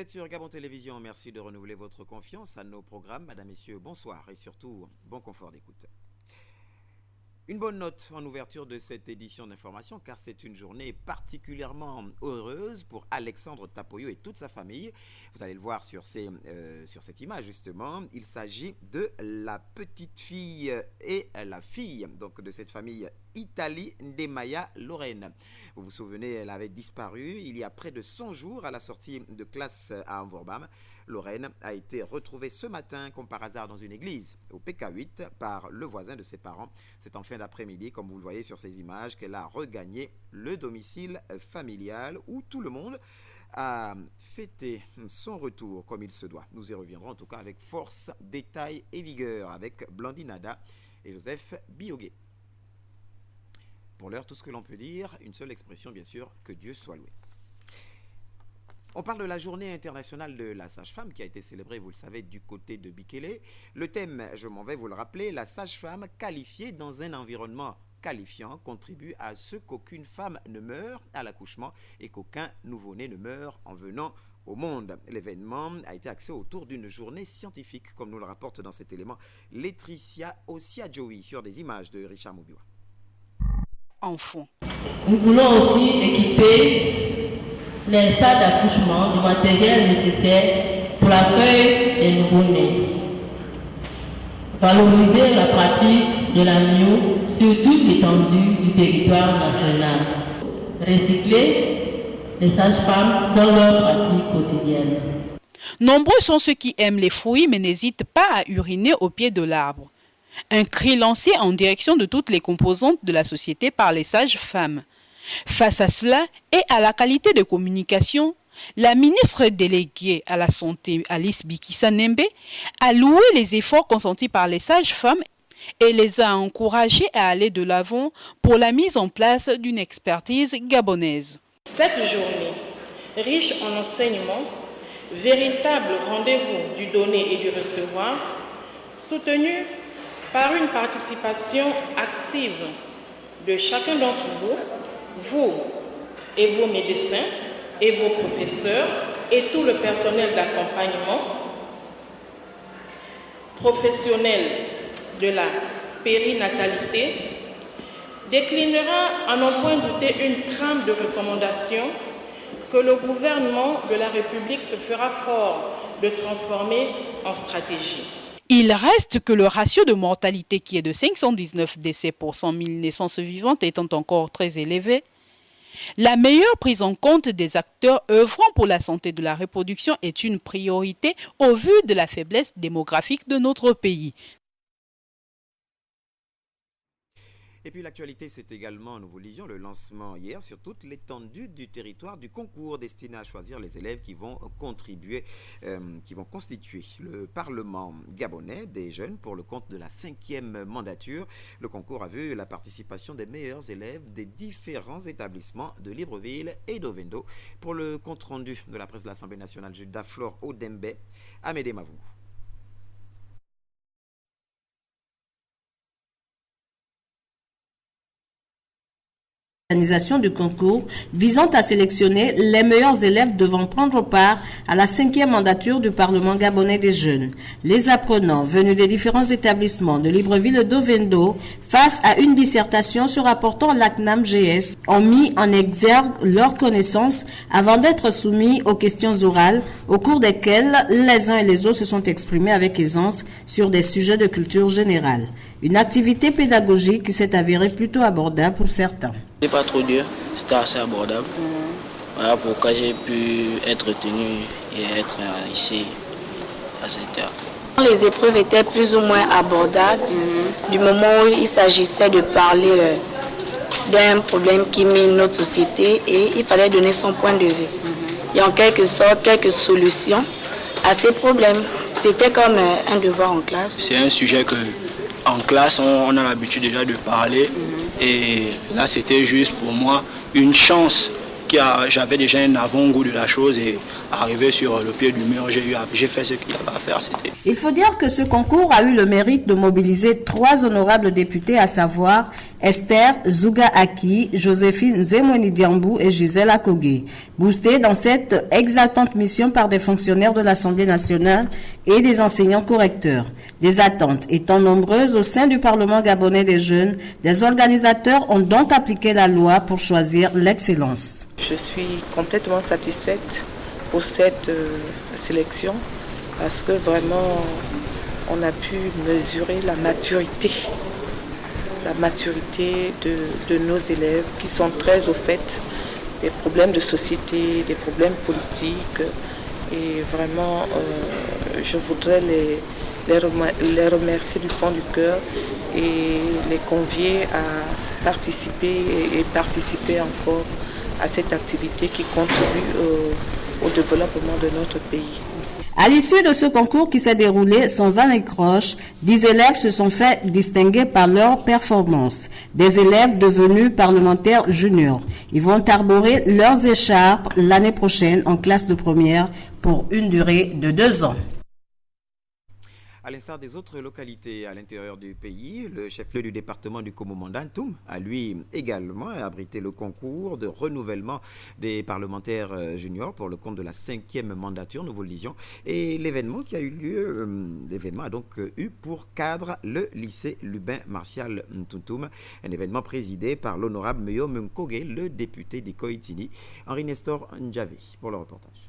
êtes sur Gabon Télévision, merci de renouveler votre confiance à nos programmes. Madame, Messieurs, bonsoir et surtout, bon confort d'écoute. Une bonne note en ouverture de cette édition d'information car c'est une journée particulièrement heureuse pour Alexandre Tapoyo et toute sa famille. Vous allez le voir sur cette image justement. Il s'agit de la petite fille et la fille donc de cette famille Italie Ndemaya Lorraine. Vous vous souvenez, elle avait disparu il y a près de 100 jours à la sortie de classe à Envorbam. Lorraine a été retrouvée ce matin comme par hasard dans une église au PK8 par le voisin de ses parents. C'est en fin d'après-midi, comme vous le voyez sur ces images, qu'elle a regagné le domicile familial où tout le monde a fêté son retour comme il se doit. Nous y reviendrons en tout cas avec force, détail et vigueur avec Blandine Nada et Joseph Biogué. Pour l'heure, tout ce que l'on peut dire, une seule expression bien sûr, que Dieu soit loué. On parle de la journée internationale de la sage-femme qui a été célébrée, vous le savez, du côté de Bikele. Le thème, je m'en vais vous le rappeler, la sage-femme qualifiée dans un environnement qualifiant contribue à ce qu'aucune femme ne meure à l'accouchement et qu'aucun nouveau-né ne meure en venant au monde. L'événement a été axé autour d'une journée scientifique, comme nous le rapporte dans cet élément Laetitia Osiadjoui sur des images de Richard Moubiwa. Enfants. Nous voulons aussi équiper les salles d'accouchement du matériel nécessaire pour l'accueil des nouveau-nés. Valoriser la pratique de l'agneau sur toute l'étendue du territoire national. Recycler les sages-femmes dans leur pratique quotidienne. Nombreux sont ceux qui aiment les fruits mais n'hésitent pas à uriner au pied de l'arbre. Un cri lancé en direction de toutes les composantes de la société par les sages-femmes. Face à cela et à la qualité de communication, la ministre déléguée à la Santé, Alice Bikisa Nembe, a loué les efforts consentis par les sages-femmes et les a encouragés à aller de l'avant pour la mise en place d'une expertise gabonaise. Cette journée, riche en enseignements, véritable rendez-vous du donner et du recevoir, soutenue par une participation active de chacun d'entre vous et vos médecins et vos professeurs et tout le personnel d'accompagnement, professionnel de la périnatalité, déclinera à n'en point douter une trame de recommandations que le gouvernement de la République se fera fort de transformer en stratégie. Il reste que le ratio de mortalité qui est de 519 décès pour 100 000 naissances vivantes étant encore très élevé, la meilleure prise en compte des acteurs œuvrant pour la santé de la reproduction est une priorité au vu de la faiblesse démographique de notre pays. Et puis l'actualité, c'est également, nous vous le disions, le lancement hier sur toute l'étendue du territoire du concours destiné à choisir les élèves qui vont contribuer, qui vont constituer le Parlement gabonais des jeunes pour le compte de la 5e mandature. Le concours a vu la participation des meilleurs élèves des différents établissements de Libreville et d'Ovendo. Pour le compte rendu de la presse de l'Assemblée nationale, Judas Flore Odembe, Amédée Mavungu. Du concours visant à sélectionner les meilleurs élèves devant prendre part à la 5e mandature du Parlement gabonais des jeunes. Les apprenants venus des différents établissements de Libreville et d'Ovendo face à une dissertation se rapportant à l'ACNAM-GS ont mis en exergue leurs connaissances avant d'être soumis aux questions orales au cours desquelles les uns et les autres se sont exprimés avec aisance sur des sujets de culture générale. Une activité pédagogique qui s'est avérée plutôt abordable pour certains. C'était pas trop dur, c'était assez abordable. Voilà pourquoi j'ai pu être retenu et être ici à cette heure. Les épreuves étaient plus ou moins abordables du moment où il s'agissait de parler d'un problème qui mine notre société et il fallait donner son point de vue. Et en quelque sorte, quelques solutions à ces problèmes. C'était comme un devoir en classe. C'est un sujet que en classe, on a l'habitude déjà de parler. Et là, c'était juste pour moi une chance. J'avais déjà un avant-goût de la chose et arrivé sur le pied du mur, j'ai fait ce qu'il y avait à faire. Il faut dire que ce concours a eu le mérite de mobiliser 3 honorables députés, à savoir Esther Zouga-Aki, Joséphine Zemweni-Diambou et Gisèle Akogé, boostés dans cette exaltante mission par des fonctionnaires de l'Assemblée nationale et des enseignants correcteurs. Des attentes étant nombreuses au sein du Parlement gabonais des jeunes, des organisateurs ont donc appliqué la loi pour choisir l'excellence. Je suis complètement satisfaite pour cette sélection parce que vraiment on a pu mesurer la maturité de nos élèves qui sont très au fait des problèmes de société, des problèmes politiques et vraiment je voudrais les remercier du fond du cœur et les convier à participer encore à cette activité qui contribue au développement de notre pays. À l'issue de ce concours qui s'est déroulé sans anicroche, 10 élèves se sont fait distinguer par leur performance. Des élèves devenus parlementaires juniors. Ils vont arborer leurs écharpes l'année prochaine en classe de première pour une durée de 2 ans. À l'instar des autres localités à l'intérieur du pays, le chef-lieu du département du Komo-Mandane, Toum, a lui également abrité le concours de renouvellement des parlementaires juniors pour le compte de la 5e mandature, nous vous le disions. Et l'événement qui a eu lieu, l'événement a donc eu pour cadre le lycée Lubin Martial Ntuntum, un événement présidé par l'honorable Meyo Munkoge, le député d'Ikoitini. Henri Nestor Ndjavé pour le reportage.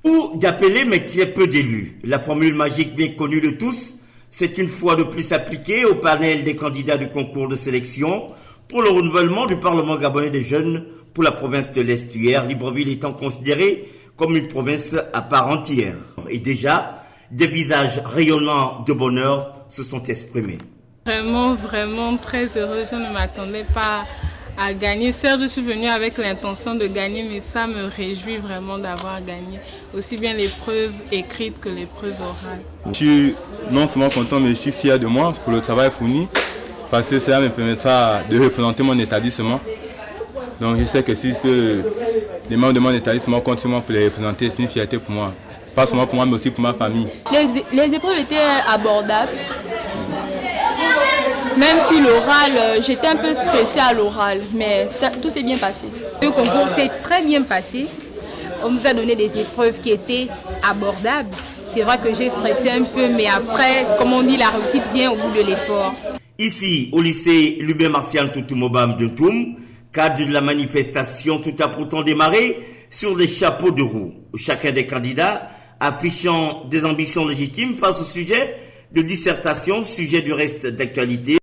Ou d'appeler mais très peu d'élus. La formule magique bien connue de tous, c'est une fois de plus appliquée au panel des candidats du concours de sélection pour le renouvellement du Parlement gabonais des jeunes pour la province de l'Estuaire, Libreville étant considérée comme une province à part entière. Et déjà, des visages rayonnants de bonheur se sont exprimés. Vraiment très heureux, je ne m'attendais pas à gagner. Certes, je suis venue avec l'intention de gagner, mais ça me réjouit vraiment d'avoir gagné. Aussi bien l'épreuve écrite que l'épreuve orale. Je suis non seulement content, mais je suis fier de moi pour le travail fourni, parce que cela me permettra de représenter mon établissement. Donc je sais que si les membres de mon établissement comptent sur moi pour les représenter, c'est une fierté pour moi. Pas seulement pour moi, mais aussi pour ma famille. Les épreuves étaient abordables. Même si l'oral, j'étais un peu stressée à l'oral, mais tout s'est bien passé. Le concours s'est très bien passé. On nous a donné des épreuves qui étaient abordables. C'est vrai que j'ai stressé un peu, mais après, comme on dit, la réussite vient au bout de l'effort. Ici, au lycée Lubin Martial Toutoumobam de Toum, cadre de la manifestation, tout a pourtant démarré sur des chapeaux de roue. Chacun des candidats affichant des ambitions légitimes face au sujet de dissertation, sujet du reste d'actualité.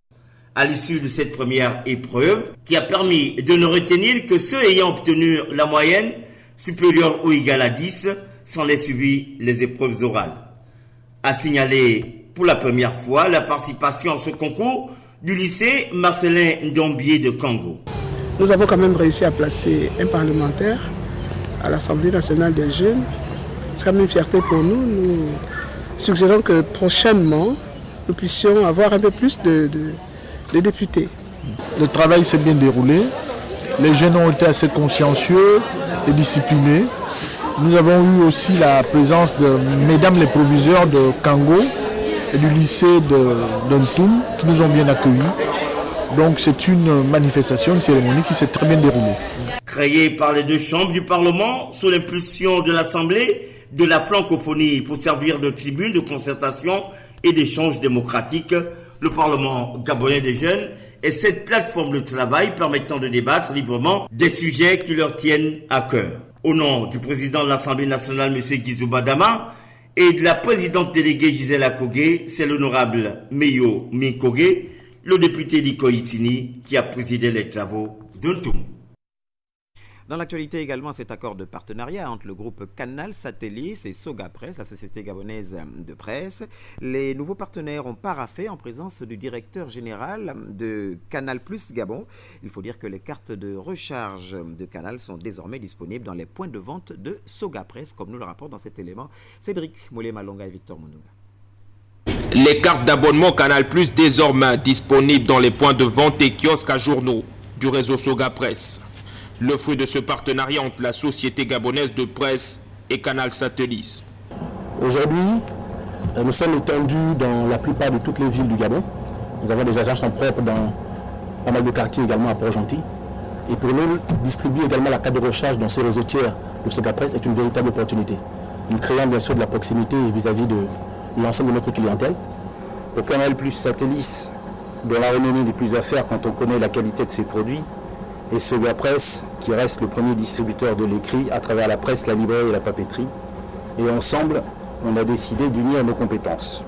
À l'issue de cette première épreuve, qui a permis de ne retenir que ceux ayant obtenu la moyenne supérieure ou égale à 10, s'en est suivi les épreuves orales. A signaler pour la première fois la participation à ce concours du lycée Marcelin Ndombié de Kango. Nous avons quand même réussi à placer un parlementaire à l'Assemblée nationale des jeunes. C'est quand même une fierté pour nous. Nous suggérons que prochainement, nous puissions avoir un peu plus de députés. Le travail s'est bien déroulé. Les jeunes ont été assez consciencieux et disciplinés. Nous avons eu aussi la présence de mesdames les proviseurs de Kango et du lycée de Ntoum qui nous ont bien accueillis. Donc c'est une manifestation, une cérémonie qui s'est très bien déroulée. Créée par les deux chambres du Parlement sous l'impulsion de l'Assemblée de la francophonie pour servir de tribune de concertation et d'échange démocratique, le Parlement gabonais des jeunes est cette plateforme de travail permettant de débattre librement des sujets qui leur tiennent à cœur. Au nom du président de l'Assemblée nationale, M. Guizou Badama, et de la présidente déléguée Gisèle Akogé, c'est l'honorable Meyo Minkoge, le député d'Ikoitini, qui a présidé les travaux d'Untum. Dans l'actualité également, cet accord de partenariat entre le groupe Canal Satellis et Soga Presse, la société gabonaise de presse. Les nouveaux partenaires ont paraphé en présence du directeur général de Canal Plus Gabon. Il faut dire que les cartes de recharge de Canal sont désormais disponibles dans les points de vente de Soga Presse, comme nous le rapportent dans cet élément Cédric Moulé-Malonga et Victor Mounouga. Les cartes d'abonnement Canal Plus désormais disponibles dans les points de vente et kiosques à journaux du réseau Soga Presse. Le fruit de ce partenariat entre la société gabonaise de presse et Canal Satellis. Aujourd'hui, nous sommes étendus dans la plupart de toutes les villes du Gabon. Nous avons des agences en propre dans pas mal de quartiers également à Port-Gentil. Et pour nous, distribuer également la carte de recharge dans ces réseaux tiers de Sogapresse est une véritable opportunité. Nous créons bien sûr de la proximité vis-à-vis de l'ensemble de notre clientèle. Pour Canal Plus Satellis, dont la renommée n'est plus à faire quand on connaît la qualité de ses produits, et Sogapresse, qui reste le premier distributeur de l'écrit à travers la presse, la librairie et la papeterie. Et ensemble, on a décidé d'unir nos compétences.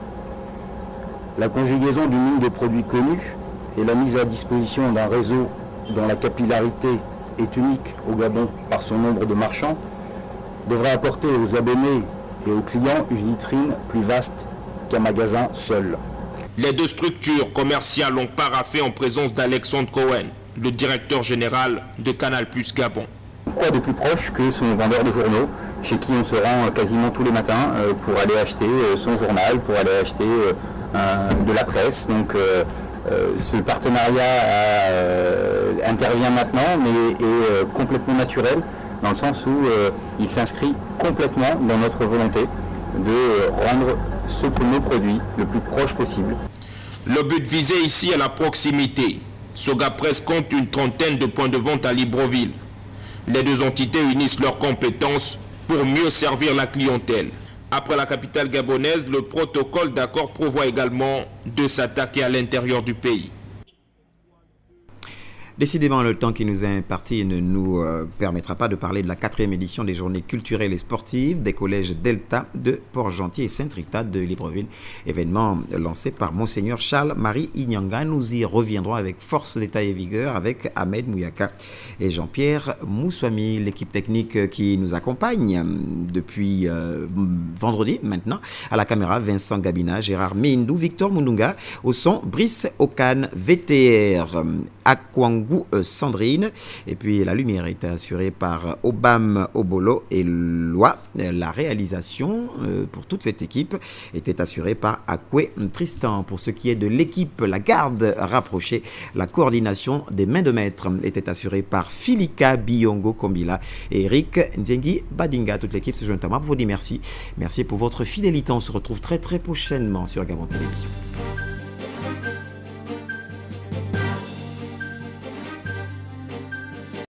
La conjugaison d'une ligne de produits connus et la mise à disposition d'un réseau dont la capillarité est unique au Gabon par son nombre de marchands devrait apporter aux abonnés et aux clients une vitrine plus vaste qu'un magasin seul. Les deux structures commerciales ont paraphé en présence d'Alexandre Cohen, le directeur général de Canal Plus Gabon. Quoi de plus proche que son vendeur de journaux, chez qui on se rend quasiment tous les matins pour aller acheter son journal, pour aller acheter de la presse. Donc ce partenariat intervient maintenant, mais est complètement naturel, dans le sens où il s'inscrit complètement dans notre volonté de rendre nos produits le plus proche possible. Le but visé ici est la proximité. Sogapresse compte une trentaine de points de vente à Libreville. Les deux entités unissent leurs compétences pour mieux servir la clientèle. Après la capitale gabonaise, le protocole d'accord prévoit également de s'attaquer à l'intérieur du pays. Décidément, le temps qui nous est imparti ne nous permettra pas de parler de la 4e édition des journées culturelles et sportives des collèges Delta de Port-Gentil et Saint-Rita de Libreville, événement lancé par Monseigneur Charles-Marie Inyanga. Nous y reviendrons avec force, détail et vigueur avec Ahmed Mouyaka et Jean-Pierre Moussouami, l'équipe technique qui nous accompagne depuis vendredi maintenant. À la caméra, Vincent Gabina, Gérard Meindou, Victor Moununga, au son, Brice Okan, VTR, Akwangou Sandrine, et puis la lumière était assurée par Obam Obolo et Loi. La réalisation pour toute cette équipe était assurée par Akwe Tristan. Pour ce qui est de l'équipe, la garde rapprochée, la coordination des mains de maître était assurée par Filika Biongo Kombila et Eric Nzengi Badinga. Toute l'équipe se joint à moi pour vous dire merci. Merci pour votre fidélité. On se retrouve très très prochainement sur Gabon Télévision.